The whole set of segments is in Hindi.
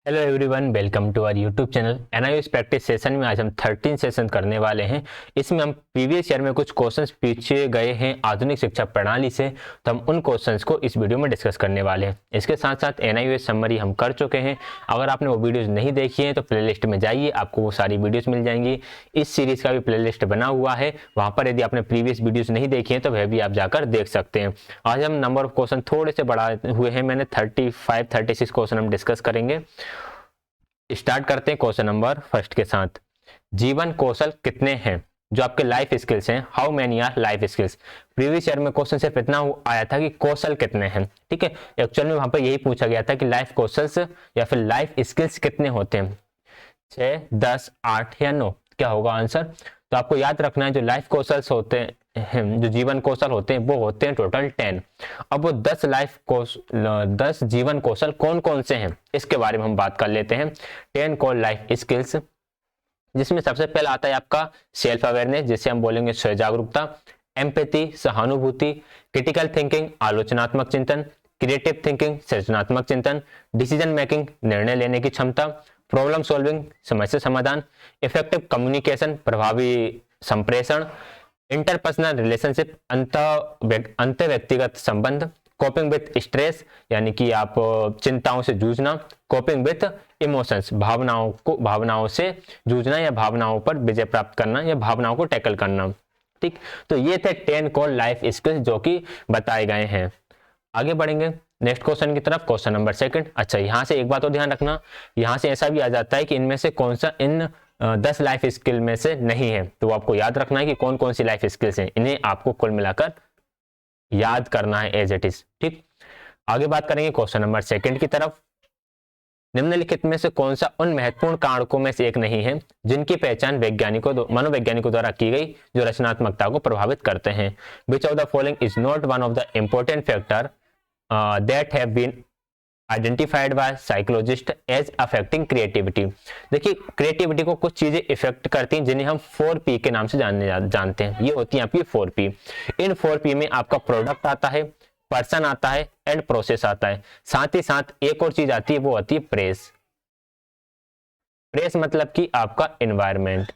Hello everyone, welcome to our YouTube channel NIOS practice session में आज हम 13 सेशन करने वाले हैं। इसमें हम प्रीवियस ईयर में कुछ क्वेश्चंस पूछे गए हैं आधुनिक शिक्षा प्रणाली से, तो हम उन क्वेश्चंस को इस वीडियो में डिस्कस करने वाले हैं। इसके साथ साथ एनआईओएस समरी हम कर चुके हैं। अगर आपने वो वीडियोज़ नहीं देखी है तो प्लेलिस्ट में जाइए, आपको वो सारी वीडियोज़ मिल जाएंगी। इस सीरीज़ का भी प्लेलिस्ट बना हुआ है, वहाँ पर यदि आपने प्रीवियस वीडियोज़ नहीं देखी हैं तो वह भी आप जाकर देख सकते हैं। आज हम नंबर ऑफ क्वेश्चन थोड़े से बढ़ाए हुए हैं, मैंने 35-36 क्वेश्चन हम डिस्कस करेंगे। स्टार्ट करते हैं क्वेश्चन नंबर फर्स्ट के साथ। जीवन कौशल कितने हैं? जो आपके लाइफ स्किल्स हैं, how many our life skills. Previous year में क्वेश्चन सिर्फ इतना आया था कि कौशल कितने हैं, ठीक है। एक्चुअल में वहां पर यही पूछा गया था कि लाइफ कौशल्स या फिर लाइफ स्किल्स कितने होते हैं, 6, 10, 8 या 9। क्या होगा आंसर? तो आपको याद रखना है जो लाइफ कौशल्स होते हैं, जो जीवन कौशल होते हैं, वो होते हैं टोटल 10। अब वो 10 जीवन कौशल कौन कौन से हैं इसके बारे में हम बात कर लेते हैं। 10 कॉल लाइफ स्किल्स, जिसमें सबसे पहला आता है आपका सेल्फ अवेयरनेस, जिसे हम बोलेंगे स्वयं जागरूकता। एम्पैथी, सहानुभूति। क्रिटिकल थिंकिंग, आलोचनात्मक चिंतन। क्रिएटिव थिंकिंग, सृजनात्मक चिंतन। डिसीजन मेकिंग, निर्णय लेने की क्षमता। प्रॉब्लम सॉल्विंग, समस्या समाधान। इफेक्टिव कम्युनिकेशन, प्रभावी संप्रेषण। इंटरपर्सनल रिलेशनशिप, अंत व्यक्तिगत संबंध। कोपिंग विथ स्ट्रेस, यानी कि आप चिंताओं से जूझना। कोपिंग विथ इमोशंस, भावनाओं से जूझना या भावनाओं पर विजय प्राप्त करना या भावनाओं को टैकल करना। ठीक, तो ये थे 10 कोर लाइफ स्किल्स जो कि बताए गए हैं। आगे बढ़ेंगे नेक्स्ट क्वेश्चन की तरफ, क्वेश्चन नंबर सेकंड। अच्छा, यहाँ से एक बात और ध्यान रखना, यहाँ से ऐसा भी आ जाता है कि इनमें से कौन सा इन 10 लाइफ स्किल में से नहीं है, तो आपको याद रखना है कि कौन कौन सी लाइफ स्किल्स हैं, इन्हें आपको कुल मिलाकर याद करना है एज इट इज। ठीक, आगे बात करेंगे क्वेश्चन नंबर सेकंड की तरफ। निम्नलिखित में से कौन सा उन महत्वपूर्ण कारकों में से एक नहीं है जिनकी पहचान मनोवैज्ञानिकों द्वारा की गई जो रचनात्मकता को प्रभावित करते हैं? Which of the following is not one of the important factor that have been identified by psychologist as affecting creativity. देखिए, क्रिएटिविटी को कुछ चीजें इफेक्ट करती हैं जिन्हें हम 4P के नाम से जानते हैं। ये होती हैं आपकी 4P। इन 4P में आपका प्रोडक्ट आता है, पर्सन आता है एंड प्रोसेस आता है। साथ ही साथ एक और चीज आती है, वो आती है प्रेस। प्रेस मतलब कि आपका एनवायरनमेंट।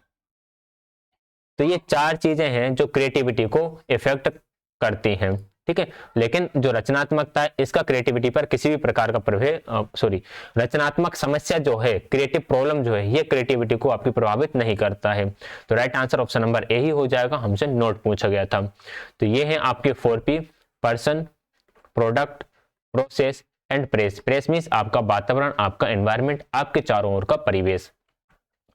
तो ये 4 चीजें हैं जो क्रिएटिविटी को इफेक्ट करती हैं, ठीक है। लेकिन जो रचनात्मकता है, इसका क्रिएटिविटी पर किसी भी प्रकार का रचनात्मक समस्या जो है, क्रिएटिव प्रॉब्लम जो है, ये क्रिएटिविटी को आपकी प्रभावित नहीं करता है। तो right answer option number A ही हो जाएगा, हमसे नोट पूछा गया था। तो ये है आपके 4P, person, product, process and press. Press means आपका वातावरण, आपका एनवायरनमेंट, आपके चारों ओर का परिवेश।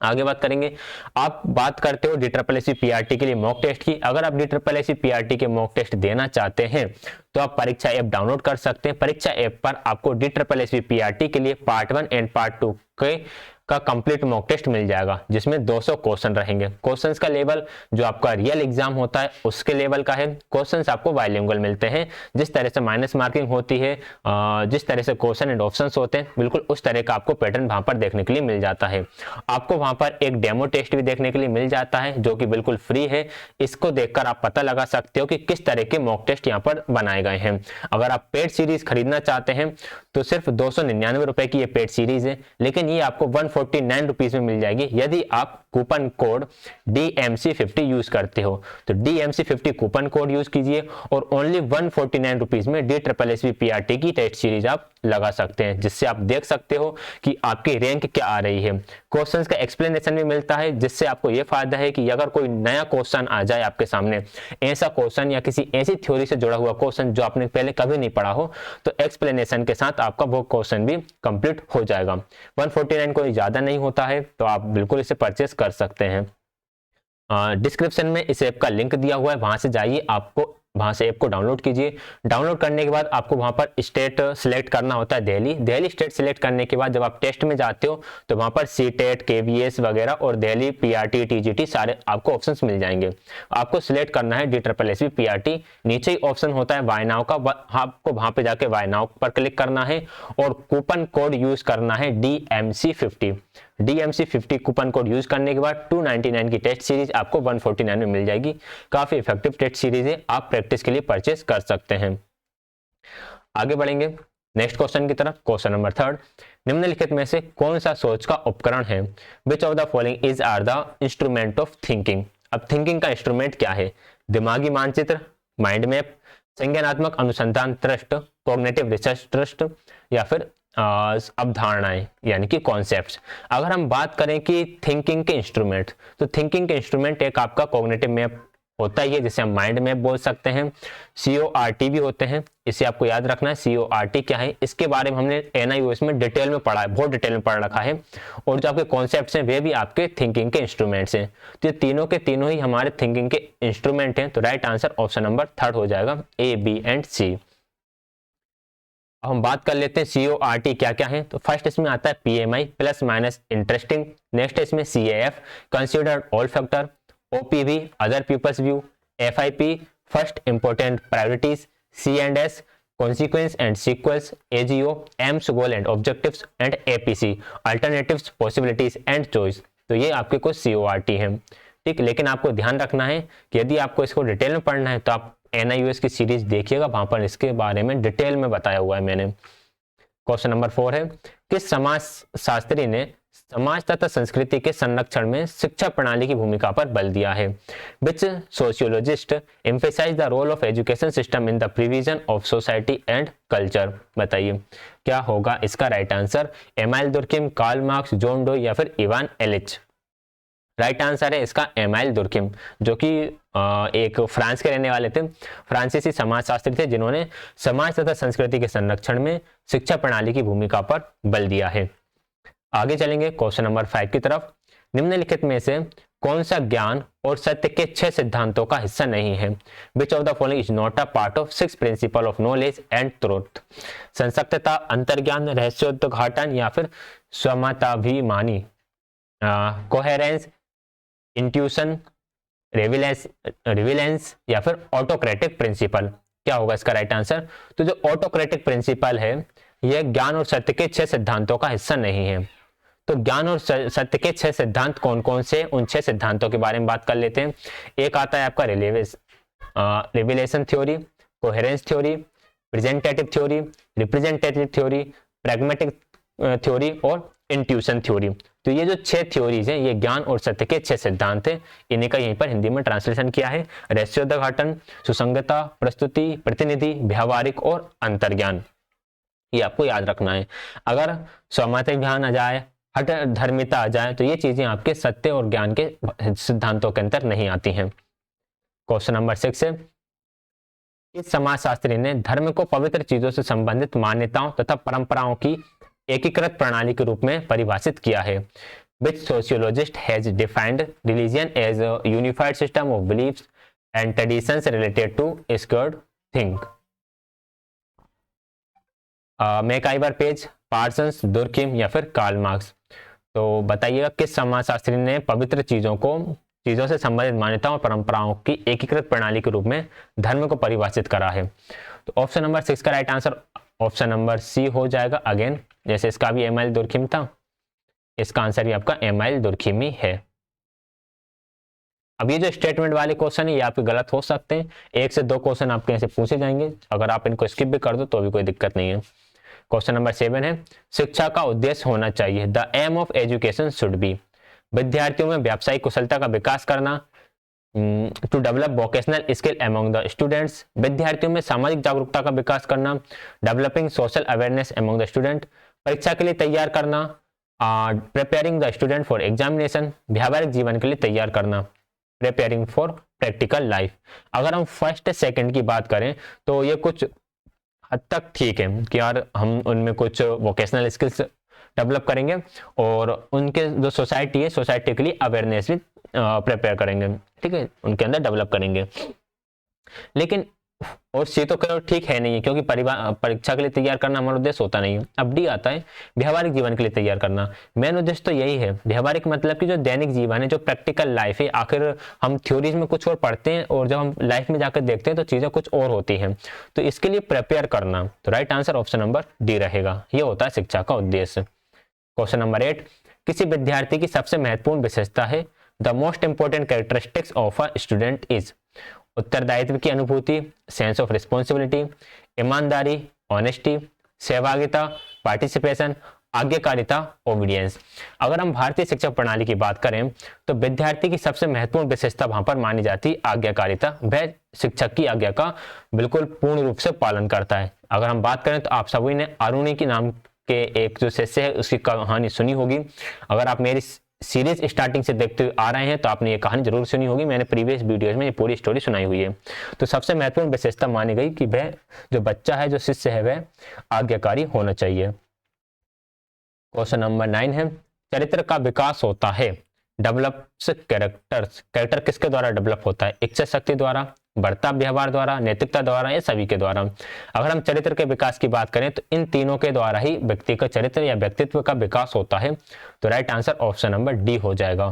आगे बात करेंगे, आप बात करते हो DSSC PRT के लिए मॉक टेस्ट की। अगर आप DSSC PRT के मॉक टेस्ट देना चाहते हैं तो आप परीक्षा ऐप डाउनलोड कर सकते हैं। परीक्षा ऐप पर आपको DSSC PRT के लिए पार्ट 1 एंड पार्ट 2 का कंप्लीट मॉक टेस्ट मिल जाएगा, जिसमें 200 क्वेश्चन रहेंगे। क्वेश्चंस का लेवल जो आपका रियल एग्जाम होता है उसके लेवल का है। क्वेश्चंस आपको बाइलिंगुअल मिलते हैं। जिस तरह से माइनस मार्किंग होती है, जिस तरह से क्वेश्चन एंड ऑप्शंस होते हैं, बिल्कुल उस तरह का आपको पैटर्न वहां पर देखने के लिए मिल जाता है। आपको वहां पर एक डेमो टेस्ट भी देखने के लिए मिल जाता है जो कि बिल्कुल फ्री है। इसको देखकर आप पता लगा सकते हो कि किस तरह के मॉक टेस्ट यहाँ पर बनाए गए हैं। अगर आप पेड सीरीज खरीदना चाहते हैं तो सिर्फ 299 रुपए की ये पेड सीरीज है, लेकिन ये आपको 149 रुपीज में मिल जाएगी यदि आप कूपन कोड DMC50 यूज करते हो। तो DMC50 कूपन कोड यूज कीजिए और ओनली 149 रुपीज में DSSC PRT की टेस्ट सीरीज आप लगा सकते हैं, जिससे आप देख सकते हो कि आपकी रैंक क्या आ रही है। क्वेश्चंस का एक्सप्लेनेशन भी मिलता है, जिससे आपको यह फायदा है कि अगर कोई नया क्वेश्चन आ जाए आपके सामने, ऐसा क्वेश्चन या किसी ऐसी थ्योरी से जुड़ा हुआ क्वेश्चन जो आपने पहले कभी नहीं पढ़ा हो, तो एक्सप्लेनेशन के साथ आपका वो क्वेश्चन भी कंप्लीट हो जाएगा। 149 कोई ज्यादा नहीं होता है, तो आप बिल्कुल इसे परचेस कर सकते हैं। डिस्क्रिप्शन में इस ऐप का लिंक दिया हुआ है, वहां से जाइए, आपको वहां से ऐप को डाउनलोड कीजिए। डाउनलोड करने के बाद आपको वहां पर स्टेट सिलेक्ट करना होता है, दिल्ली स्टेट सिलेक्ट करने के बाद जब आप टेस्ट में जाते हो तो वहां पर CTET, KVS वगैरह और दिल्ली PRT, TGT सारे आपको ऑप्शंस मिल जाएंगे। आपको सिलेक्ट करना है DSSC PRT। नीचे ही ऑप्शन होता है वाई नाउ का, आपको वहां पे जाके वाई नाउ पर क्लिक करना है और कूपन कोड यूज करना है DMC50 कूपन कोड यूज करने के बाद 299 की टेस्ट सीरीज आपको 149 में मिल जाएगी। काफी इफेक्टिव टेस्ट सीरीज है, आप प्रैक्टिस के लिए परचेस कर सकते हैं। आगे बढ़ेंगे, नेक्स्ट क्वेश्चन की तरफ, क्वेश्चन नंबर 3, निम्नलिखित में से कौन सा सोच का उपकरण है? Which of the following is are the instrument of thinking? अब थिंकिंग का इंस्ट्रूमेंट क्या है? दिमागी मानचित्र, माइंड मैप, संज्ञानात्मक अनुसंधान ट्रस्ट, कॉग्निटिव रिसर्च ट्रस्ट, या फिर अवधारणाएं यानी कि कॉन्सेप्ट्स। अगर हम बात करें कि थिंकिंग के इंस्ट्रूमेंट, तो थिंकिंग के इंस्ट्रूमेंट एक आपका कॉग्निटिव मैप होता ही है, जिसे हम माइंड मैप बोल सकते हैं, CORT भी होते हैं, इसे आपको याद रखना है। CORT क्या है, इसके बारे में हमने NIOS में डिटेल में पढ़ा है, बहुत डिटेल में पढ़ रखा है। और जो आपके कॉन्सेप्ट्स हैं वे भी आपके थिंकिंग के इंस्ट्रूमेंट्स हैं। तो ये तीनों के तीनों ही हमारे थिंकिंग के इंस्ट्रूमेंट हैं। तो राइट आंसर ऑप्शन नंबर 3 हो जाएगा, A, B एंड C। अब हम बात कर लेते हैं CORT क्या क्या है। तो फर्स्ट इसमें आता है PMI, plus minus interesting. Next इसमें CAF, consider all factor, OPV, other people's view, FIP, first important priorities, C&S, consequence and sequels, AGO, aims goal and objectives, and APC, alternatives, possibilities and choice. तो ये आपके कुछ CORT है, ठीक। लेकिन आपको ध्यान रखना है कि यदि आपको इसको डिटेल में पढ़ना है तो आप NIOS की सीरीज देखिएगा, वहां पर इसके बारे में डिटेल में बताया हुआ है मैंने। क्वेश्चन नंबर 4 है, किस समाज शास्त्री ने समाज तथा संस्कृति के संरक्षण में शिक्षा प्रणाली की भूमिका पर बल दिया है? Which sociologist emphasise the role of education system in the provision of society and culture? बताइए क्या होगा इसका right answer? Emile Durkheim, Karl Marx, John Dewey, या फिर इवान एलिच? राइट आंसर है इसका एमाइल दुर्किम, जो कि एक फ्रांस के रहने वाले थे, फ्रांसीसी समाजशास्त्री थे, जिन्होंने समाज तथा संस्कृति के संरक्षण में शिक्षा प्रणाली की भूमिका पर बल दिया है। आगे चलेंगे क्वेश्चन नंबर 5 की तरफ। निम्नलिखित में से कौन सा ज्ञान और सत्य के 6 सिद्धांतों का हिस्सा नहीं है? Which of the following is not a part of 6 principle of knowledge and truth? संसक्तता, अंतर्ज्ञान, रहस्योद्घाटन, या फिर स्वमताभिमानी, कोहेरेंस, इंट्यूशन, रिविलेंस, या फिर ऑटोक्रेटिक प्रिंसिपल? क्या होगा इसका राइट आंसर? तो जो ऑटोक्रेटिक प्रिंसिपल है यह ज्ञान और सत्य के 6 सिद्धांतों का हिस्सा नहीं है। तो ज्ञान और सत्य के 6 सिद्धांत कौन कौन से, उन 6 सिद्धांतों के बारे में बात कर लेते हैं। एक आता है आपका revelation theory, coherence theory, presentative theory, representative theory, pragmatic theory और इंट्यूशन थ्योरी। तो ये जो 6 थ्योरीज हैं ये ज्ञान और सत्य के 6 सिद्धांत हैं। इन्हीं का यहीं पर हिंदी में ट्रांसलेशन किया है। रहस्योद्घाटन, सुसंगता, प्रस्तुति, प्रतिनिधि, व्यावहारिक और अंतर्ज्ञान। ये आपको याद रखना है। अगर स्वमताभिमान आ जाए, हठ धर्मिता आ जाए, तो ये चीजें आपके सत्य और ज्ञान के सिद्धांतों के अंदर नहीं आती हैं। क्वेश्चन नंबर 6 है, इस समाजशास्त्री ने धर्म को पवित्र चीजों से संबंधित मान्यताओं तथा परंपराओं की एकीकृत प्रणाली के रूप में परिभाषित किया है? Which sociologist has defined religion as a unified system of beliefs and traditions related to sacred thing? MacIver Page, Parsons, Durkheim, या फिर कार्ल मार्क्स? तो बताइएगा किस समाजशास्त्री ने पवित्र चीजों से संबंधित मान्यताओं और परंपराओं की एकीकृत प्रणाली के रूप में धर्म को परिभाषित करा है? तो ऑप्शन नंबर 6 का right answer option number C हो जाएगा। अगेन जैसे इसका भी एमाइल दुर्किम था, इसका आंसर भी आपका एमाइल दुर्किम ही है। अब ये जो स्टेटमेंट वाले क्वेश्चन है ये आपके गलत हो सकते हैं। 1 से 2 क्वेश्चन आपके ऐसे पूछे जाएंगे, अगर आप इनको स्किप भी कर दो तो भी कोई दिक्कत नहीं है। क्वेश्चन नंबर 7 है, शिक्षा का उद्देश्य होना चाहिए। The aim of education should be? विद्यार्थियों में व्यावसायिक कुशलता का विकास करना, to develop vocational skill among the students, विद्यार्थियों में सामाजिक जागरूकता का विकास करना, developing social awareness among the student, परीक्षा के लिए तैयार करना, preparing the student for examination, व्यावहारिक जीवन के लिए तैयार करना, प्रिपेयरिंग फॉर प्रैक्टिकल लाइफ। अगर हम फर्स्ट सेकंड की बात करें तो ये कुछ हद तक ठीक है कि यार हम उनमें कुछ वोकेशनल स्किल्स डेवलप करेंगे और उनके जो सोसाइटी है सोसाइटी के लिए अवेयरनेस भी प्रिपेयर करेंगे, ठीक है, उनके अंदर डेवलप करेंगे। लेकिन और सी तो करो ठीक है नहीं है, क्योंकि परीक्षा के लिए तैयार करना हमारा उद्देश्य होता नहीं है। अब डी आता है व्यवहारिक जीवन के लिए तैयार करना। मेन उद्देश्य तो यही है। व्यवहारिक मतलब कि जो दैनिक जीवन है, जो प्रैक्टिकल लाइफ है। आखिर हम थ्योरीज में कुछ और पढ़ते हैं और जब हम लाइफ में जाकर देखते हैं तो चीजें कुछ और होती हैं, तो इसके लिए प्रिपेयर करना। तो right answer option number D रहेगा। ये होता है शिक्षा का उद्देश्य। क्वेश्चन नंबर 8, किसी विद्यार्थी की सबसे महत्वपूर्ण विशेषता है? The most important characteristics of a student is? उत्तरदायित्व की अनुभूति, सेंस ऑफ रिस्पॉन्सिबिलिटी, ईमानदारी, ऑनेस्टी, सहभागिता, पार्टिसिपेशन, आज्ञाकारिता, ओबीडियंस। अगर हम भारतीय शिक्षा प्रणाली की बात करें तो विद्यार्थी की सबसे महत्वपूर्ण विशेषता वहां पर मानी जाती है आज्ञाकारिता। वह शिक्षक की आज्ञा का बिल्कुल पूर्ण रूप से पालन करता है। अगर हम बात करें तो आप सभी ने अरुणी के नाम के एक जो शिष्य है उसकी कहानी सुनी होगी। अगर आप मेरी सीरीज स्टार्टिंग से देखते हुए आ रहे हैं तो आपने ये कहानी जरूर सुनी होगी। मैंने प्रीवियस वीडियोज में ये पूरी स्टोरी सुनाई हुई है। तो सबसे महत्वपूर्ण विशेषता मानी गई कि वह जो बच्चा है, जो शिष्य है, वह आज्ञाकारी होना चाहिए। क्वेश्चन नंबर 9 है, चरित्र का विकास होता है, डेवलप्स कैरेक्टर्स। कैरेक्टर किसके द्वारा डेवलप होता है? इच्छा शक्ति द्वारा, बर्ताव व्यवहार द्वारा, नैतिकता द्वारा या सभी के द्वारा? अगर हम चरित्र के विकास की बात करें तो इन तीनों के द्वारा ही व्यक्ति का चरित्र या व्यक्तित्व का विकास होता है। तो right answer option number D हो जाएगा।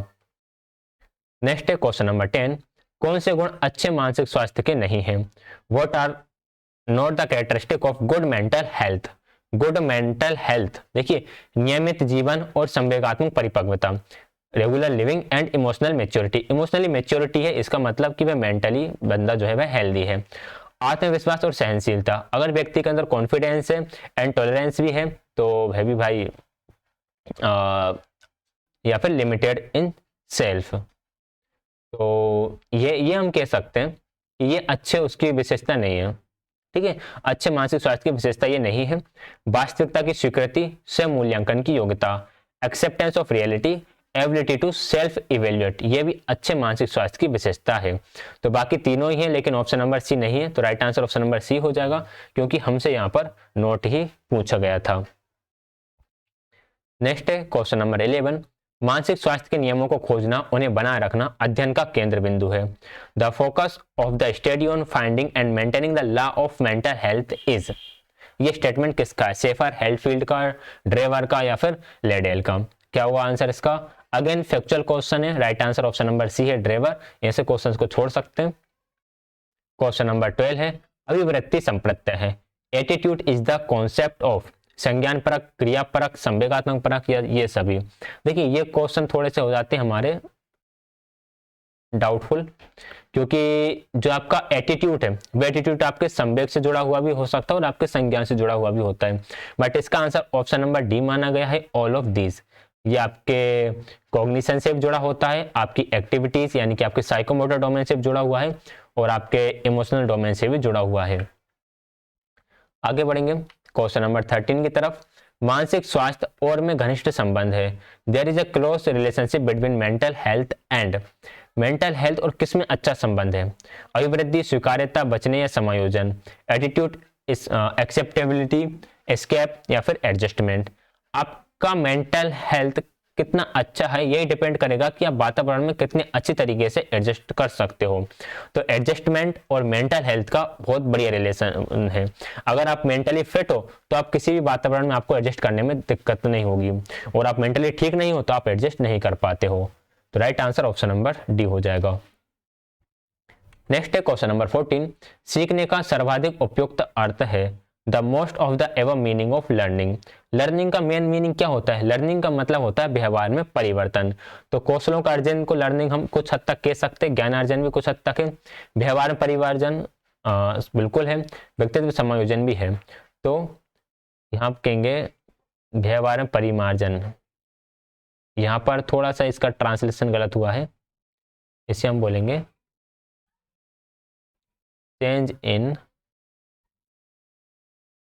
नेक्स्ट है क्वेश्चन नंबर 10, कौन से गुण अच्छे मानसिक स्वास्थ्य के नहीं हैं? What are not the characteristic of good mental health? Good mental health, देखिए, नियमित जीवन और संवेगात्मक परिपक्वता, regular living and emotional maturity. Emotionally maturity है, इसका मतलब कि वह मेंटली बंदा जो है वह हेल्दी है। आत्मविश्वास और सहनशीलता, अगर व्यक्ति के अंदर कॉन्फिडेंस है एंड टॉलरेंस भी है तो वह भी भाई या फिर लिमिटेड इन सेल्फ। तो ये हम कह सकते हैं कि ये अच्छे उसकी विशेषता नहीं है। ठीक है, अच्छे मानसिक स्वास्थ्य की विशेषता ये नहीं है। वास्तविकता की स्वीकृति, स्वयं मूल्यांकन की योग्यता, acceptance of reality, ability to self evaluate, ये भी अच्छे मानसिक स्वास्थ्य की विशेषता है। तो बाकी तीनों ही हैं, लेकिन ऑप्शन नंबर सी नहीं है। तो right answer option number C हो जाएगा, क्योंकि हमसे यहाँ पर नोट ही पूछा गया था। नेक्स्ट है क्वेश्चन नंबर 11, मानसिक स्वास्थ्य के नियमों को खोजना, उन्हें बनाए रखना अध्ययन का केंद्र बिंदु है। The focus of the study on finding and maintaining the law of mental health is. ये स्टेटमेंट किसका है? शेफर, हेल्डफील्ड का, ड्रेवर का या फिर लेडेल का? क्या हुआ आंसर इसका? अगेन फैक्चुअल क्वेश्चन है, right answer option number C है, ड्रेवर। ऐसे क्वेश्चंस को छोड़ सकते हैं। क्वेश्चन नंबर 12 है, अभिवृत्ति संप्रत्यय है। Attitude is the concept of, संज्ञान परक, क्रिया परक, संवेगात्मक परक या ये सभी? देखिए, ये क्वेश्चन थोड़े से हो जाते हैं हमारे डाउटफुल, क्योंकि जो आपका एटीट्यूड है वो एटीट्यूड आपके संवेग से जुड़ा हुआ भी हो सकता है और आपके संज्ञान से जुड़ा हुआ भी होता है। बट इसका आंसर ऑप्शन नंबर डी माना गया है, ऑल ऑफ दीज। ये आपके कॉग्निशन से भी जुड़ा होता है, आपकी एक्टिविटीज यानी कि आपके साइकोमोटर डोमेन से भी जुड़ा हुआ है और आपके इमोशनल डोमेन से भी जुड़ा हुआ है। आगे बढ़ेंगे क्वेश्चन नंबर 13 की तरफ। मानसिक स्वास्थ्य और में घनिष्ठ संबंध है। There is a close relationship between mental health and, mental health और किस में अच्छा संबंध है? अभिवृद्धि, स्वीकार्यता, बचने या समायोजन, एटीट्यूड, एक्सेप्टेबिलिटी, एस्केप या फिर एडजस्टमेंट? आपका मेंटल हेल्थ कितना अच्छा है यही डिपेंड करेगा कि आप वातावरण में कितने अच्छी तरीके से एडजस्ट कर सकते हो। तो एडजस्टमेंट और मेंटल हेल्थ का बहुत बढ़िया रिलेशन है। अगर आप मेंटली फिट हो तो आप किसी भी वातावरण में आपको एडजस्ट करने में दिक्कत नहीं होगी, और आप मेंटली ठीक नहीं हो तो आप एडजस्ट नहीं कर पाते हो। तो right answer option number D हो जाएगा। नेक्स्ट है क्वेश्चन नंबर 14, सीखने का सर्वाधिक उपयुक्त अर्थ है। The most of the ever meaning of learning. Learning का मेन मीनिंग क्या होता है? लर्निंग का मतलब होता है व्यवहार में परिवर्तन। तो कौशलों का अर्जन को लर्निंग हम कुछ हद तक कह सकते हैं, ज्ञान अर्जन भी कुछ हद तक है, व्यवहार में परिवर्तन बिल्कुल है, व्यक्तित्व समायोजन भी है। तो यहाँ कहेंगे व्यवहार में परिमार्जन। यहाँ पर थोड़ा सा इसका ट्रांसलेशन गलत हुआ है, इसे हम बोलेंगे चेंज इन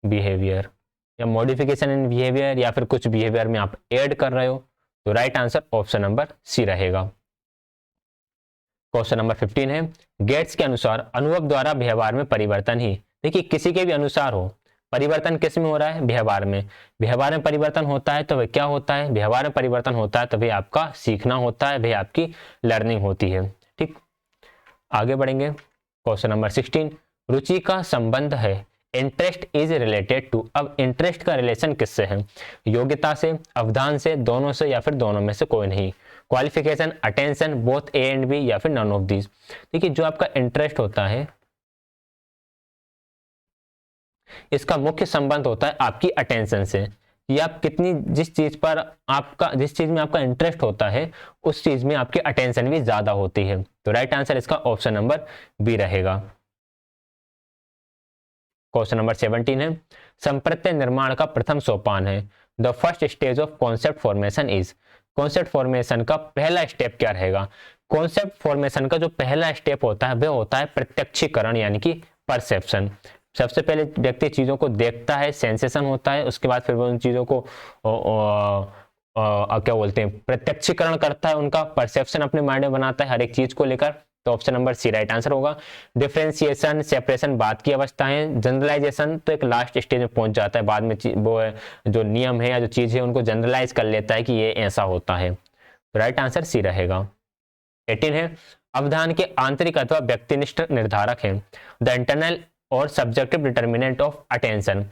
बिहेवियर या मॉडिफिकेशन इन बिहेवियर, या फिर कुछ बिहेवियर में आप ऐड कर रहे हो। तो right answer option number C रहेगा। क्वेश्चन नंबर 15 है, गेट्स के अनुसार अनुभव द्वारा व्यवहार में परिवर्तन ही। देखिए, किसी के भी अनुसार हो, परिवर्तन किस में हो रहा है? व्यवहार में। व्यवहार में परिवर्तन होता है तो वह क्या होता है? व्यवहार में परिवर्तन होता है तो वह आपका सीखना होता है, वह आपकी लर्निंग होती है। ठीक, आगे बढ़ेंगे क्वेश्चन नंबर 16, रुचि का संबंध है। Interest is related to. अब इंटरेस्ट का रिलेशन किससे है? योग्यता से, अवधान से, दोनों से या फिर दोनों में से कोई नहीं। Qualification, attention, both A and B या फिर नन ऑफ दीज? देखिए, जो आपका इंटरेस्ट होता है इसका मुख्य संबंध होता है आपकी अटेंशन से, या आप कितनी जिस चीज में आपका इंटरेस्ट होता है उस चीज में आपकी अटेंशन भी ज्यादा होती है। तो राइट आंसर इसका ऑप्शन नंबर बी रहेगा। क्वेश्चन नंबर 17 है, संप्रत्यय निर्माण का प्रथम सोपान है। The first stage of concept formation is, concept formation का पहला स्टेप क्या रहेगा? कॉन्सेप्ट फॉर्मेशन का जो पहला स्टेप होता है वह होता है प्रत्यक्षीकरण यानी कि परसेप्शन। सबसे पहले व्यक्ति चीजों को देखता है, सेंसेशन होता है, उसके बाद फिर वो उन चीजों को क्या बोलते हैं, प्रत्यक्षीकरण करता है, उनका परसेप्शन अपने माइंड में बनाता है हर एक चीज को लेकर। तो option number C right answer होगा। डिफरेंशिएशन, सेपरेशन बाद की अवस्था है। जनरलाइजेशन तो एक लास्ट स्टेज में पहुंच जाता है, बाद में वो जो नियम है या जो चीज है उनको जनरलाइज कर लेता है कि ये ऐसा होता है। तो राइट आंसर सी रहेगा। 18 है, अवधान के आंतरिक अथवा व्यक्तिनिष्ठ निर्धारक है। द इंटरनल और सब्जेक्टिव डिटर्मिनेंट ऑफ अटेंशन।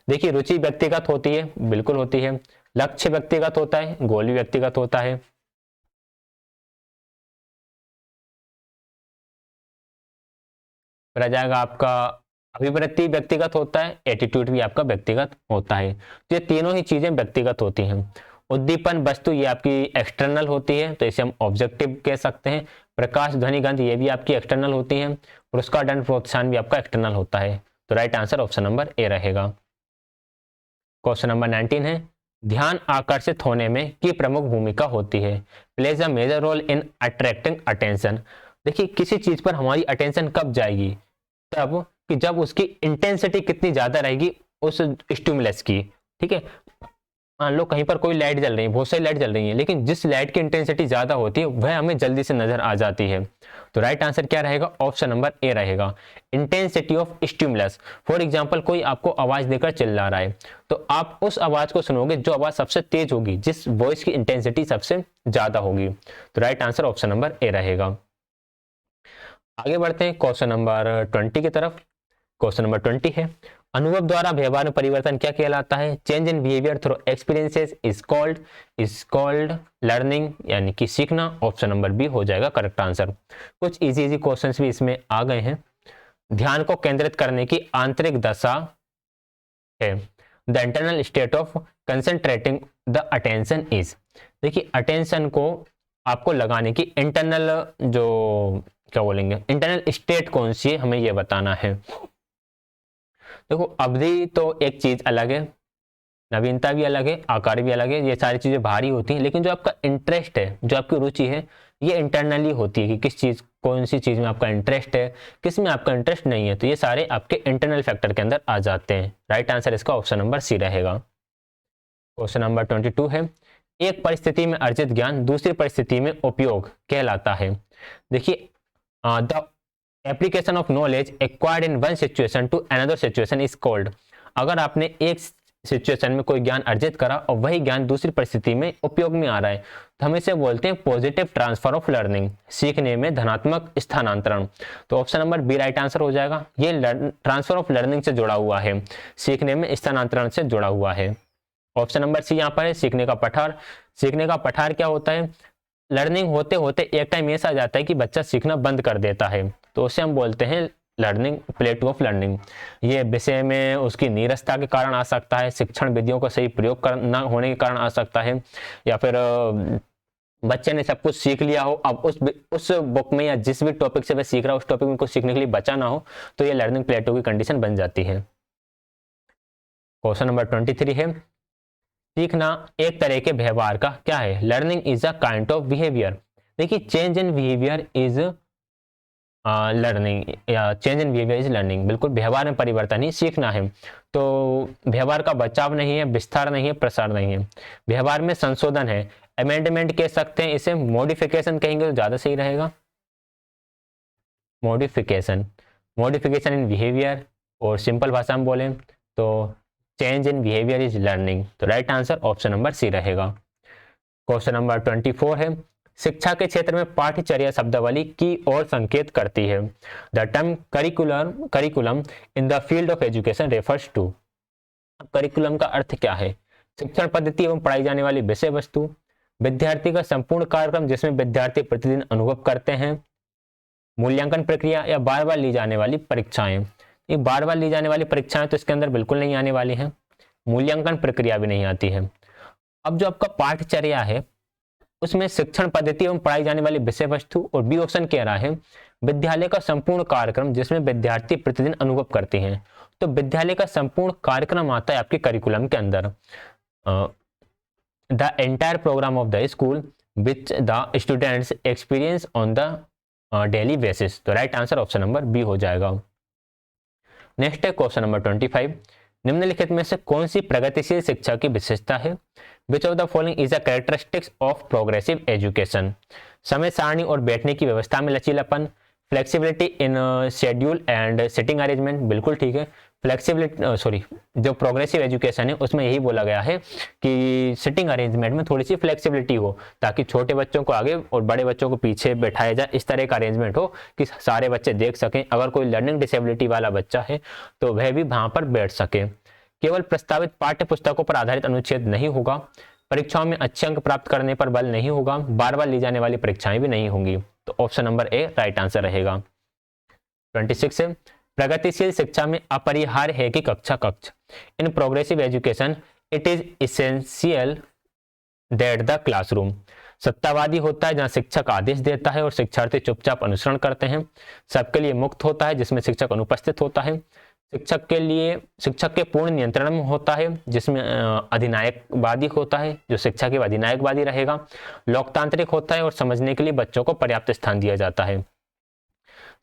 देखिए रुचि व्यक्तिगत होती है, बिल्कुल होती है। लक्ष्य व्यक्तिगत होता है, गोल भी व्यक्तिगत होता है। फिर आ जाएगा आपका अभिवृत्ति व्यक्तिगत होता है, एटीट्यूड भी आपका व्यक्तिगत होता है। तो ये तीनों ही चीजें व्यक्तिगत होती हैं। उद्दीपन वस्तु ये आपकी एक्सटर्नल होती है, तो इसे हम ऑब्जेक्टिव कह सकते हैं। प्रकाश, ध्वनि, गंध ये भी आपकी एक्सटर्नल होती हैं। पुरस्कार, दंड, प्रोत्साहन भी आपका एक्सटर्नल होता है। तो right answer option number A रहेगा। क्वेश्चन नंबर 19 है, ध्यान आकर्षित होने में की प्रमुख भूमिका होती है। Plays a major role in attracting attention. देखिए किसी चीज पर हमारी अटेंशन कब जाएगी? तब कि जब उसकी इंटेंसिटी कितनी ज्यादा रहेगी उस स्टिमुलस की। ठीक है, मान लो कहीं पर कोई लाइट जल रही है, बहुत सारी लाइट जल रही है, लेकिन जिस लाइट की इंटेंसिटी ज्यादा होती है वह हमें जल्दी से नजर आ जाती है। तो राइट आंसर क्या रहेगा? ऑप्शन नंबर ए रहेगा, intensity of stimulus. For example कोई आपको आवाज देकर चिल्ला रहा है, तो आप उस आवाज को सुनोगे जो आवाज सबसे तेज होगी, जिस वॉइस की इंटेंसिटी सबसे ज्यादा होगी। तो right answer option number A रहेगा। आगे बढ़ते हैं क्वेश्चन नंबर 20 की तरफ। क्वेश्चन नंबर 20 है, अनुभव द्वारा व्यवहार में परिवर्तन क्या कहलाता है? Change in behaviour through experiences is called learning यानी कि सीखना। ऑप्शन नंबर बी हो जाएगा करेक्ट आंसर। कुछ इजी क्वेश्चंस भी इसमें आ गए हैं। ध्यान को केंद्रित करने की आंतरिक दशा है। The internal state of concentrating the attention is. देखिए अटेंशन को आपको लगाने की इंटरनल जो क्या बोलेंगे इंटरनल स्टेट कौन सी है, हमें यह बताना है। देखो अवधि तो एक चीज अलग है, नवीनता भी अलग है, आकार भी अलग है, ये सारी चीजें बाहरी होती हैं, लेकिन जो आपका इंटरेस्ट है, जो आपकी रुचि है, ये इंटरनली होती है कि किस चीज, कौन सी चीज में आपका इंटरेस्ट है, किस में आपका इंटरेस्ट नहीं है। तो ये सारे आपके इंटरनल फैक्टर के अंदर आ जाते हैं। राइट आंसर इसका ऑप्शन नंबर सी रहेगा। क्वेश्चन नंबर 22 है, एक परिस्थिति में अर्जित ज्ञान दूसरी परिस्थिति में उपयोग कहलाता है। देखिए the application of knowledge acquired in one situation to another situation is called. अगर आपने एक सिचुएशन में कोई ज्ञान अर्जित करा और वही ज्ञान दूसरी परिस्थिति में उपयोग में आ रहा है, तो हम इसे बोलते हैं पॉजिटिव ट्रांसफर ऑफ लर्निंग, सीखने में धनात्मक स्थानांतरण। तो option number B right answer हो जाएगा। ये ट्रांसफर ऑफ लर्निंग से जुड़ा हुआ है, सीखने में स्थानांतरण से जुड़ा हुआ है। ऑप्शन नंबर सी यहाँ पर है सीखने का पठार। सीखने का पठार क्या होता है? लर्निंग होते होते एक टाइम ऐसा आ जाता है कि बच्चा सीखना बंद कर देता है, तो उसे हम बोलते हैं लर्निंग, प्लेटू ऑफ लर्निंग। ये विषय में उसकी नीरसता के कारण आ सकता है, शिक्षण विधियों का सही प्रयोग न होने के कारण आ सकता है, या फिर बच्चे ने सब कुछ सीख लिया हो, अब उस बुक में या जिस भी टॉपिक से वह सीख रहा है उस टॉपिक में कुछ सीखने के लिए बचा ना हो, तो ये लर्निंग प्लेटू की कंडीशन बन जाती है। क्वेश्चन नंबर 23 है, सीखना एक तरह के व्यवहार का क्या है? Learning is a kind of behaviour. देखिए change in behaviour is learning, या change in behaviour is learning. बिल्कुल व्यवहार में परिवर्तन ही सीखना है। तो व्यवहार का बचाव नहीं है, विस्तार नहीं है, प्रसार नहीं है, व्यवहार में संशोधन है। अमेंडमेंट कह सकते हैं, इसे मॉडिफिकेशन कहेंगे तो ज्यादा सही रहेगा। मॉडिफिकेशन, मॉडिफिकेशन इन बिहेवियर, और सिंपल भाषा में बोलें तो change in behaviour is learning. तो right answer option number C रहेगा। क्वेश्चन नंबर 24 है, शिक्षा के क्षेत्र में पाठ्यचर्या शब्दावली की ओर संकेत करती है। The term curriculum in the field of education refers to. Curriculum का अर्थ क्या है? शिक्षण पद्धति एवं पढ़ाई जाने वाली विषय वस्तु, विद्यार्थी का संपूर्ण कार्यक्रम जिसमें विद्यार्थी प्रतिदिन अनुभव करते हैं, मूल्यांकन प्रक्रिया, या बार बार ली जाने वाली परीक्षाएं। ये बार बार ली जाने वाली परीक्षाएं तो इसके अंदर बिल्कुल नहीं आने वाली हैं, मूल्यांकन प्रक्रिया भी नहीं आती है। अब जो आपका पाठ्यचर्या है उसमें शिक्षण पद्धति एवं पढ़ाई जाने वाली विषय वस्तु, और बी ऑप्शन कह रहा है विद्यालय का संपूर्ण कार्यक्रम जिसमें विद्यार्थी प्रतिदिन अनुभव करते हैं। तो विद्यालय का संपूर्ण कार्यक्रम आता है आपके करिकुलम के अंदर। The entire programme of the school which the students experience on the daily basis. तो right answer option number B हो जाएगा। नेक्स्ट है क्वेश्चन नंबर 25। निम्नलिखित में से कौन सी प्रगतिशील शिक्षा की विशेषता है? Which of the following is a characteristics of progressive education? समय सारणी और बैठने की व्यवस्था में लचीलापन, flexibility in schedule and sitting arrangement, बिल्कुल ठीक है। फ्लेक्सिबिलिटी जो प्रोग्रेसिव एजुकेशन है उसमें यही बोला गया है कि सिटिंग अरेंजमेंट में थोड़ी सी फ्लेक्सिबिलिटी हो, ताकि छोटे बच्चों को आगे और बड़े बच्चों को पीछे बैठाया जाए, इस तरह का अरेंजमेंट हो कि सारे बच्चे देख सकें। अगर कोई लर्निंग डिसेबिलिटी वाला बच्चा है तो वह भी वहां पर बैठ सके। केवल प्रस्तावित पाठ्य पुस्तकों पर आधारित अनुच्छेद नहीं होगा। परीक्षाओं में अच्छे अंक प्राप्त करने पर बल नहीं होगा। बार बार ली जाने वाली परीक्षाएं भी नहीं होंगी। तो ऑप्शन नंबर ए राइट आंसर रहेगा। 26 है, प्रगतिशील शिक्षा में अपरिहार्य है कि कक्षा कक्ष। In progressive education it is essential that the classroom. सत्तावादी होता है जहां शिक्षक आदेश देता है और शिक्षार्थी चुपचाप अनुसरण करते हैं। सबके लिए मुक्त होता है जिसमें शिक्षक अनुपस्थित होता है। शिक्षक के पूर्ण नियंत्रण में होता है जिसमें अधिनायकवादी होता है, जो शिक्षा के अधिनायकवादी रहेगा। लोकतांत्रिक होता है और समझने के लिए बच्चों को पर्याप्त स्थान दिया जाता है।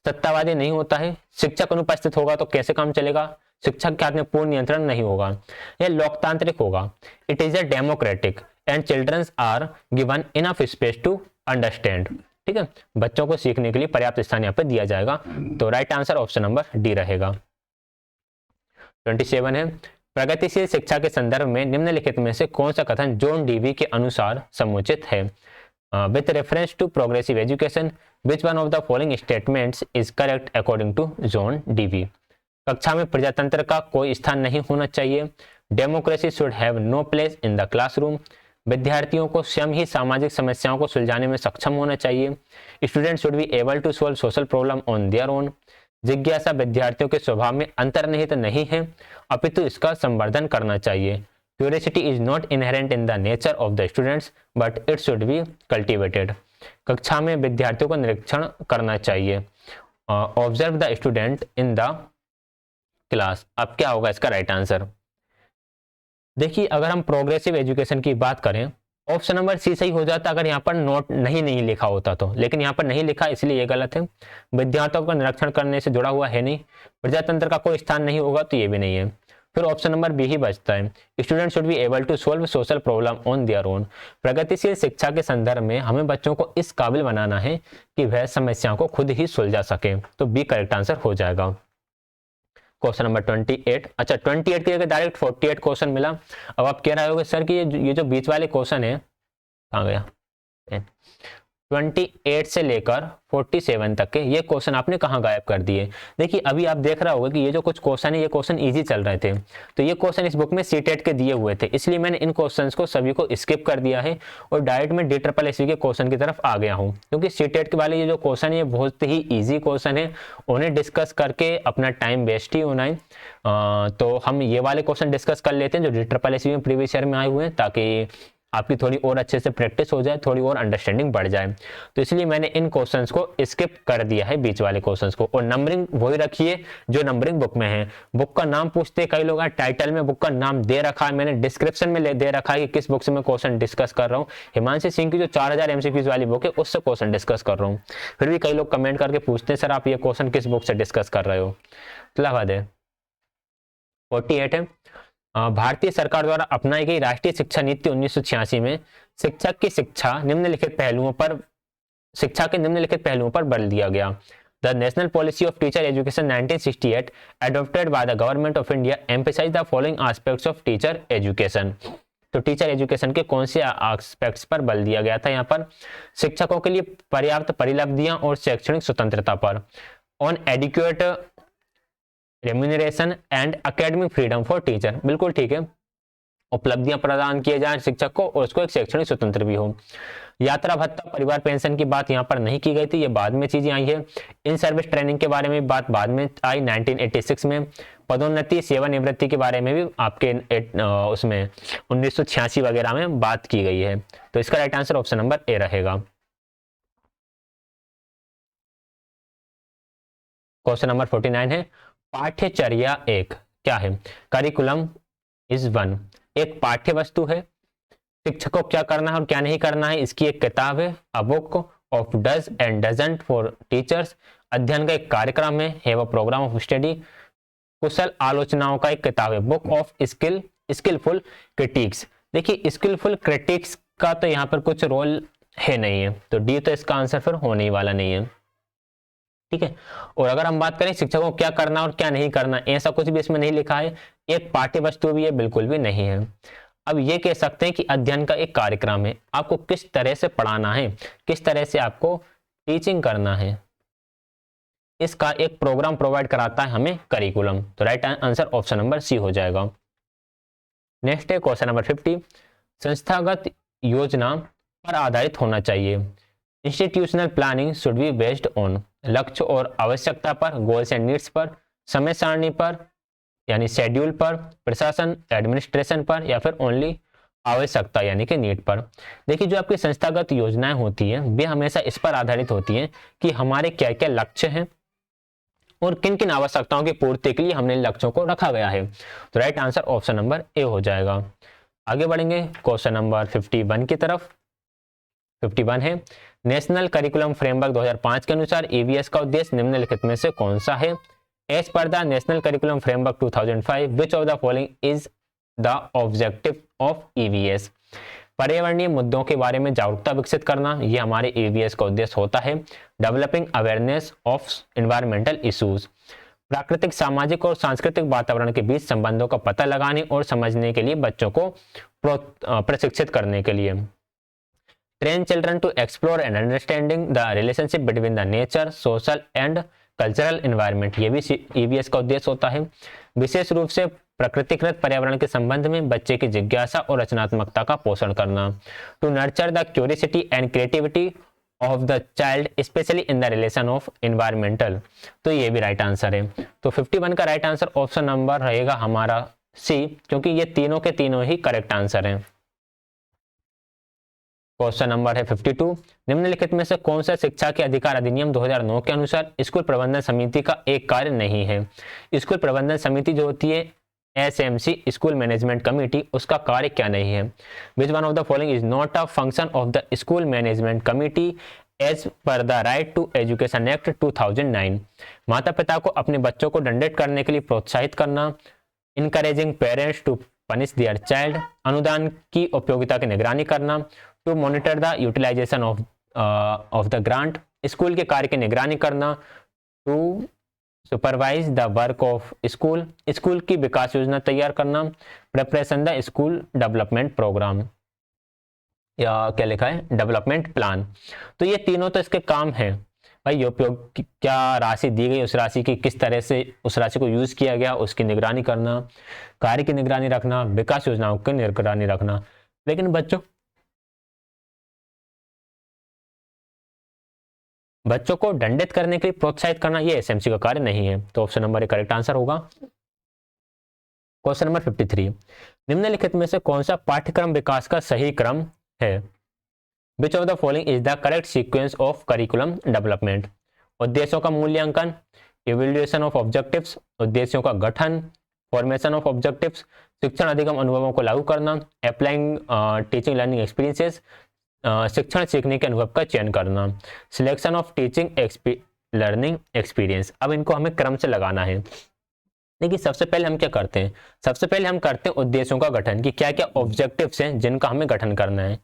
सत्तावादी नहीं होता है, शिक्षक अनुपस्थित होगा तो कैसे काम चलेगा, शिक्षक के हाथ में पूर्ण नियंत्रण नहीं होगा। यह लोकतांत्रिक होगा। It is a democratic and childrens are given enough space to understand. ठीक है, बच्चों को सीखने के लिए पर्याप्त स्थान यहाँ पर दिया जाएगा। तो right answer option number D रहेगा। 27 है, प्रगतिशील शिक्षा के संदर्भ में निम्नलिखित में से कौन सा कथन जॉन डीवी के अनुसार समुचित है? With reference to progressive education which one of the following statements is correct according to John Dewey? कक्षा में प्रजातंत्र का कोई स्थान नहीं होना चाहिए। Democracy should have no place in the classroom. विद्यार्थियों को स्वयं ही सामाजिक समस्याओं को सुलझाने में सक्षम होना चाहिए। Student should be able to solve social problem on their own. जिज्ञासा विद्यार्थियों के स्वभाव में अंतर्निहित नहीं है, अपितु इसका संवर्धन करना चाहिए। Curiosity is not inherent in the nature of the students but it should be cultivated. कक्षा में विद्यार्थियों का निरीक्षण करना चाहिए। Observe the student in the class. अब क्या होगा इसका राइट आंसर? देखिए, अगर हम प्रोग्रेसिव एजुकेशन की बात करें, ऑप्शन नंबर सी सही हो जाता अगर यहाँ पर नोट नहीं लिखा होता तो, लेकिन यहाँ पर नहीं लिखा इसलिए ये गलत है। विद्यार्थियों का निरीक्षण करने से जुड़ा हुआ है नहीं। प्रजातंत्र का कोई स्थान नहीं होगा तो ये भी नहीं है। फिर ऑप्शन नंबर बी ही बचता है, student should be able to solve social problem on their own. प्रगतिशील शिक्षा के संदर्भ में हमें बच्चों को इस काबिल बनाना है कि वह समस्याओं को खुद ही सुलझा सके। तो बी करेक्ट आंसर हो जाएगा। Question number 28। अच्छा, 28 की जगह डायरेक्ट 48 क्वेश्चन मिला। अब आप कह रहे होगे सर कि ये जो बीच वाले क्वेश्चन है कहाँ गया? 28 से लेकर 47 तक के ये क्वेश्चन आपने कहाँ गायब कर दिए? देखिए, अभी आप देख रहा होगा कि ये जो कुछ क्वेश्चन है ये क्वेश्चन इजी चल रहे थे, तो ये क्वेश्चन इस बुक में सीटेट के दिए हुए थे, इसलिए मैंने इन क्वेश्चंस को सभी को स्किप कर दिया है और डायरेक्ट में DSSC के क्वेश्चन की तरफ आ गया हूँ, क्योंकि सीटेट के वाले ये जो क्वेश्चन है ये बहुत ही ईजी क्वेश्चन है, उन्हें डिस्कस करके अपना टाइम वेस्ट ही होना है। तो हम ये वाले क्वेश्चन डिस्कस कर लेते हैं जो DSSC में प्रीवियस ईयर में आए हुए हैं, ताकि आपकी थोड़ी और अच्छे से प्रैक्टिस हो जाए, थोड़ी और अंडरस्टैंडिंग बढ़ जाए। तो इसलिए मैंने इन क्वेश्चंस को स्किप कर दिया है, बीच वाले क्वेश्चंस को, और नंबरिंग वही रखिए जो नंबरिंग बुक में है। बुक का नाम पूछते कई लोग, टाइटल में बुक का नाम दे रखा है, मैंने डिस्क्रिप्शन में दे रखा है कि किस बुक से मैं क्वेश्चन डिस्कस कर रहा हूँ। हिमांशु सिंह की जो 4000 MCQs वाली बुक है उससे क्वेश्चन डिस्कस कर रहा हूँ। फिर भी कई लोग कमेंट करके पूछते हैं सर आप ये क्वेश्चन किस बुक से डिस्कस कर रहे हो। इलाहाबाद है। 48 है, भारतीय सरकार द्वारा अपनाई गई राष्ट्रीय शिक्षा नीति 1986 में शिक्षा के निम्नलिखित पहलुओं पर बल दिया गया। The national policy of teacher education 1968 adopted by the government of India emphasise the following aspects of teacher education. तो टीचर एजुकेशन के कौन से एस्पेक्ट्स पर बल दिया गया था? यहाँ पर शिक्षकों के लिए पर्याप्त परिलब्धियां और शैक्षणिक स्वतंत्रता पर, on adequate remuneration and academic freedom for teacher, बिल्कुल ठीक है, उपलब्धियां प्रदान किए जाए शिक्षक को और उसको एक शैक्षणिक स्वतंत्र भी हो। यात्रा भत्ता, परिवार पेंशन की बात यहाँ पर नहीं की गई थी, ये बाद में चीजें आई है। इन सर्विस ट्रेनिंग के बारे में बात बाद में आई 1986 में। पदोन्नति, सेवानिवृत्ति के बारे में भी आपके उसमें 1986 वगैरह में बात की गई है। तो इसका right answer option number A रहेगा। क्वेश्चन नंबर 49 है, पाठ्यचर्या एक क्या है? करिकुलम इज वन, एक पाठ्य वस्तु है। शिक्षक को क्या करना है और क्या नहीं करना है इसकी एक किताब है। A book of does and doesn't for teachers, अध्ययन का एक कार्यक्रम है वो प्रोग्राम ऑफ स्टडी। कुशल आलोचनाओं का एक किताब है, बुक ऑफ स्किलफुल क्रिटिक्स। देखिए स्किलफुल क्रिटिक्स का तो यहाँ पर कुछ रोल है नहीं है, तो डी तो इसका आंसर फिर होने ही वाला नहीं है, ठीक है। और अगर हम बात करें शिक्षकों को क्या करना और क्या नहीं करना, ऐसा कुछ भी इसमें नहीं लिखा है। एक पाठ्य वस्तु भी है, बिल्कुल भी नहीं है। अब ये कह सकते हैं कि अध्ययन का एक कार्यक्रम है, आपको किस तरह से पढ़ाना है, किस तरह से आपको टीचिंग करना है, इसका एक प्रोग्राम प्रोवाइड कराता है हमें करिकुलम। तो right answer option number C हो जाएगा। नेक्स्ट है क्वेश्चन नंबर 50, संस्थागत योजना पर आधारित होना चाहिए। Institutional planning should be based on, लक्ष्य और आवश्यकता पर, गोल्स एंड नीड्स पर, समय सारणी पर यानी शेड्यूल पर, प्रशासन एडमिनिस्ट्रेशन पर, या फिर ओनली आवश्यकता यानी कि नीड पर। देखिए जो आपकी संस्थागत योजनाएं होती हैं वे हमेशा इस पर आधारित होती हैं कि हमारे क्या क्या लक्ष्य हैं और किन किन आवश्यकताओं की पूर्ति के लिए हमने लक्ष्यों को रखा गया है। तो राइट आंसर ऑप्शन नंबर ए हो जाएगा। आगे बढ़ेंगे क्वेश्चन नंबर 51 की तरफ। 51 है, नेशनल करिकुलम फ्रेमवर्क 2005 के अनुसार ईवीएस का उद्देश्य निम्नलिखित में से कौन सा है? एज पर the national curriculum framework 2005 which of the following is the objective of EVS? पर्यावरणीय मुद्दों के बारे में जागरूकता विकसित करना, यह हमारे ईवीएस का उद्देश्य होता है। Developing awareness of environmental issues, प्राकृतिक, सामाजिक और सांस्कृतिक वातावरण के बीच संबंधों का पता लगाने और समझने के लिए बच्चों को प्रशिक्षित करने के लिए। Train children to explore and understanding the relationship between the nature, social and cultural environment, ये भी ईवीएस का उद्देश्य होता है। विशेष रूप से प्रकृतिकृत पर्यावरण के संबंध में बच्चे की जिज्ञासा और रचनात्मकता का पोषण करना। To nurture the curiosity and creativity of the child specially in the relation of environmental, तो ये भी राइट आंसर है। तो 51 का राइट आंसर ऑप्शन नंबर रहेगा हमारा सी, क्योंकि ये तीनों के तीनों ही करेक्ट आंसर हैं। क्वेश्चन नंबर है 52, निम्नलिखित में से कौन सा शिक्षा के अधिकार अधिनियम 2009 के अनुसार स्कूल प्रबंधन समिति का एक कार्य नहीं है? स्कूल प्रबंधन समिति जो होती है एसएमसी, स्कूल मैनेजमेंट कमेटी, उसका कार्य क्या नहीं है? Which one of the following is not a function of the school management committee as पर the right to education act 2009? माता पिता को अपने बच्चों को दंडित करने के लिए प्रोत्साहित करना, encouraging parents to punish their child, अनुदान की उपयोगिता की निगरानी करना, to monitor the utilization of the grant, school के कार्य की निगरानी करना, to supervise the work of school, school की विकास योजना तैयार करना, preparation the school development programme, या क्या लिखा है डेवलपमेंट प्लान। तो ये तीनों तो इसके काम हैं भाई, उपयोग क्या राशि दी गई, उस राशि की किस तरह से उस राशि को यूज किया गया उसकी निगरानी करना, कार्य की निगरानी रखना, विकास योजनाओं की निगरानी रखना। लेकिन बच्चों को दंडित करने के लिए प्रोत्साहित करना ये एसएमसी का कार्य नहीं है, तो ऑप्शन नंबर करेक्ट आंसर होगा। क्वेश्चन नंबर 53, निम्नलिखित में से कौन सा पाठ्यक्रम विकास का सही क्रम है? Which of the following is the correct sequence of curriculum development? उद्देश्यों का मूल्यांकन, इवैल्यूएशन ऑफ ऑब्जेक्टिव्स, उद्देश्यों का गठन, फॉर्मेशन ऑफ ऑब्जेक्टिव्स, शिक्षण अधिगम अनुभवों को लागू करना, अप्लाइंग टीचिंग लर्निंग एक्सपीरियंसेस, शिक्षण सीखने के अनुभव का चयन करना, selection of teaching learning experience. अब इनको हमें क्रम से लगाना है। देखिए सबसे पहले हम क्या करते हैं, सबसे पहले हम करते हैं उद्देश्यों का गठन कि क्या क्या ऑब्जेक्टिव्स हैं जिनका हमें गठन करना है।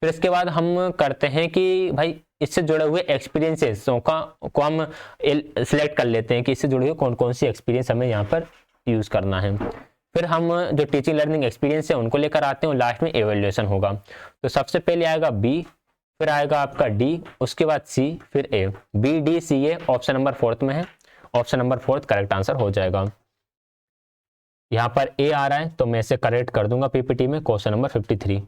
फिर इसके बाद हम करते हैं कि भाई इससे जुड़े हुए एक्सपीरियंसेसों को हम सिलेक्ट कर लेते हैं कि इससे जुड़े हुए कौन कौन सी एक्सपीरियंस हमें यहाँ पर यूज करना है। फिर हम जो टीचिंग लर्निंग एक्सपीरियंस है उनको लेकर आते हैं और लास्ट में एवेल्युएशन होगा। तो सबसे पहले आएगा बी, फिर आएगा आपका डी, उसके बाद सी, फिर A. B D C A option number 4 में है, ऑप्शन नंबर 4 करेक्ट आंसर हो जाएगा। यहाँ पर ए आ रहा है तो मैं इसे करेक्ट कर दूंगा पीपीटी में। Question number 53।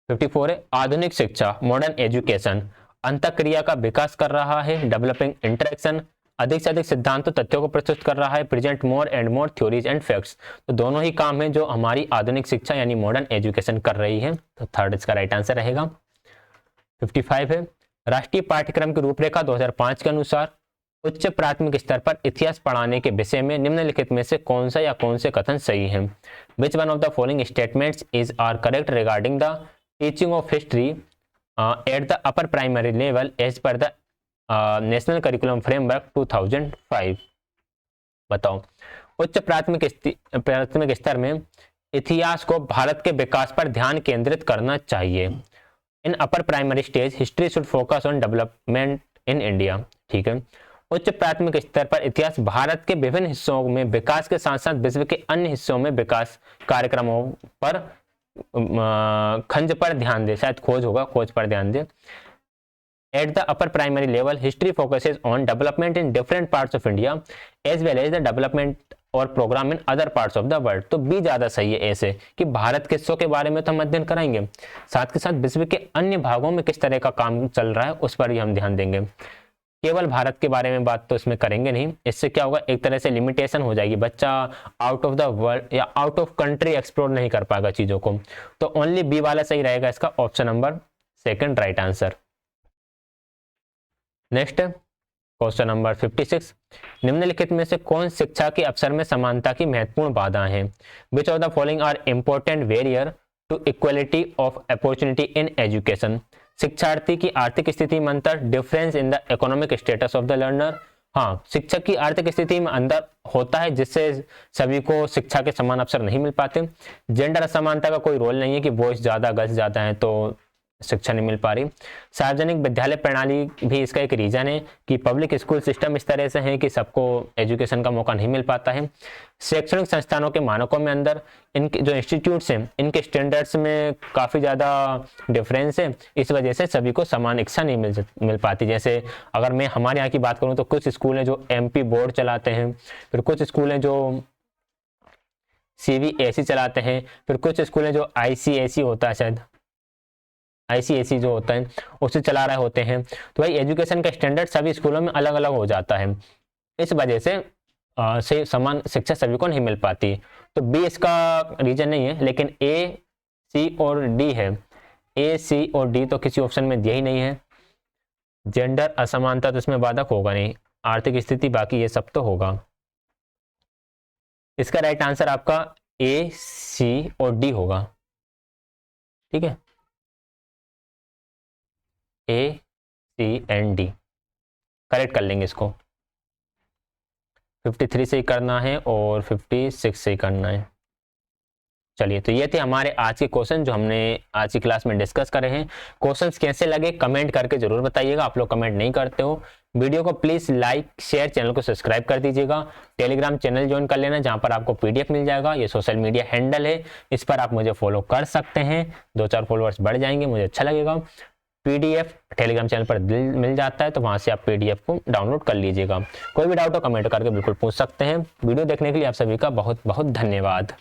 54 है, आधुनिक शिक्षा मॉडर्न एजुकेशन अंतःक्रिया का विकास कर रहा है, डेवलपिंग इंटरेक्शन अधिक से अधिक सिद्धांतों तथ्यों को प्रस्तुत कर रहा है, present more and more theories and facts. तो दोनों ही काम है जो हमारी आधुनिक शिक्षा यानी मॉडर्न एजुकेशन कर रही है, तो थर्ड इसका राइट आंसर रहेगा। 55 है, राष्ट्रीय पाठ्यक्रम की रूपरेखा 2005 के अनुसार उच्च प्राथमिक स्तर पर इतिहास पढ़ाने के विषय में निम्नलिखित में से कौन सा या कौन से कथन सही है? Which one of the following statements is are correct regarding the teaching of history at the upper primary level as पर द नेशनल करिकुलम फ्रेमवर्क 2005? बताओ। उच्च प्राथमिक स्तर में इतिहास को भारत के विकास पर ध्यान केंद्रित करना चाहिए। In upper primary stage history should focus on development in India. ठीक है। उच्च प्राथमिक स्तर पर इतिहास भारत के विभिन्न हिस्सों में विकास के साथ साथ विश्व के अन्य हिस्सों में विकास कार्यक्रमों पर खंज पर ध्यान दे, शायद खोज होगा, खोज पर ध्यान दे। At the upper primary level, history focuses on development in different parts of India as well as the development और programme in other parts of the world. तो बी ज्यादा सही है ऐसे कि भारत के हिस्सों के बारे में तो हम अध्ययन कराएंगे, साथ के साथ विश्व के अन्य भागों में किस तरह का काम चल रहा है उस पर ही हम ध्यान देंगे। केवल भारत के बारे में बात तो इसमें करेंगे नहीं। इससे क्या होगा, एक तरह से लिमिटेशन हो जाएगी, बच्चा आउट ऑफ द वर्ल्ड या आउट ऑफ कंट्री एक्सप्लोर नहीं कर पाएगा चीजों को। तो ओनली बी वाला सही रहेगा, इसका option number second right answer. Next question number 56, निम्नलिखित में से कौन शिक्षा के अवसर में समानता की महत्वपूर्ण बाधा है? Which of the following are important barrier to equality of opportunity in education? शिक्षार्थी की आर्थिक स्थिति में अंतर, difference in the economic status of the learner. हाँ, शिक्षक की आर्थिक स्थिति में अंतर होता है जिससे सभी को शिक्षा के समान अवसर नहीं मिल पाते। जेंडर असमानता का कोई रोल नहीं है कि बॉयज ज्यादा गर्ल्स ज्यादा हैं तो शिक्षा नहीं मिल पा रही। सार्वजनिक विद्यालय प्रणाली भी इसका एक रीजन है कि पब्लिक स्कूल सिस्टम इस तरह से है कि सबको एजुकेशन का मौका नहीं मिल पाता है। शैक्षणिक संस्थानों के मानकों में अंदर, इनके जो इंस्टीट्यूट्स हैं इनके स्टैंडर्ड्स में काफ़ी ज़्यादा डिफरेंस है, इस वजह से सभी को समान शिक्षा नहीं मिल पाती। जैसे अगर मैं हमारे यहाँ की बात करूँ तो कुछ स्कूल हैं जो MP बोर्ड चलाते हैं, फिर कुछ स्कूल हैं जो CBSE चलाते हैं, फिर कुछ स्कूल हैं जो ICSE होता है, शायद ICSE जो होता है उसे चला रहे होते हैं। तो भाई एजुकेशन का स्टैंडर्ड सभी स्कूलों में अलग अलग हो जाता है, इस वजह से समान शिक्षा सभी को नहीं मिल पाती। तो बी इसका रीजन नहीं है, लेकिन A, C और D है। A, C और D तो किसी ऑप्शन में दिया ही नहीं है। जेंडर असमानता तो इसमें बाधक होगा नहीं, आर्थिक स्थिति बाकी ये सब तो होगा। इसका राइट आंसर आपका A, C और D होगा। ठीक है, A, C and D correct कर लेंगे इसको। 53 से ही करना है और 56 से ही करना है। चलिए, तो ये थे हमारे आज के क्वेश्चन जो हमने आज की क्लास में डिस्कस करे हैं। क्वेश्चंस कैसे लगे कमेंट करके जरूर बताइएगा। आप लोग कमेंट नहीं करते हो। वीडियो को प्लीज लाइक शेयर, चैनल को सब्सक्राइब कर दीजिएगा। टेलीग्राम चैनल ज्वाइन कर लेना जहां पर आपको PDF मिल जाएगा। ये सोशल मीडिया हैंडल है, इस पर आप मुझे फॉलो कर सकते हैं। 2-4 फॉलोअर्स बढ़ जाएंगे, मुझे अच्छा लगेगा। PDF टेलीग्राम चैनल पर मिल जाता है, तो वहां से आप PDF को डाउनलोड कर लीजिएगा। कोई भी डाउट हो कमेंट करके बिल्कुल पूछ सकते हैं। वीडियो देखने के लिए आप सभी का बहुत बहुत धन्यवाद।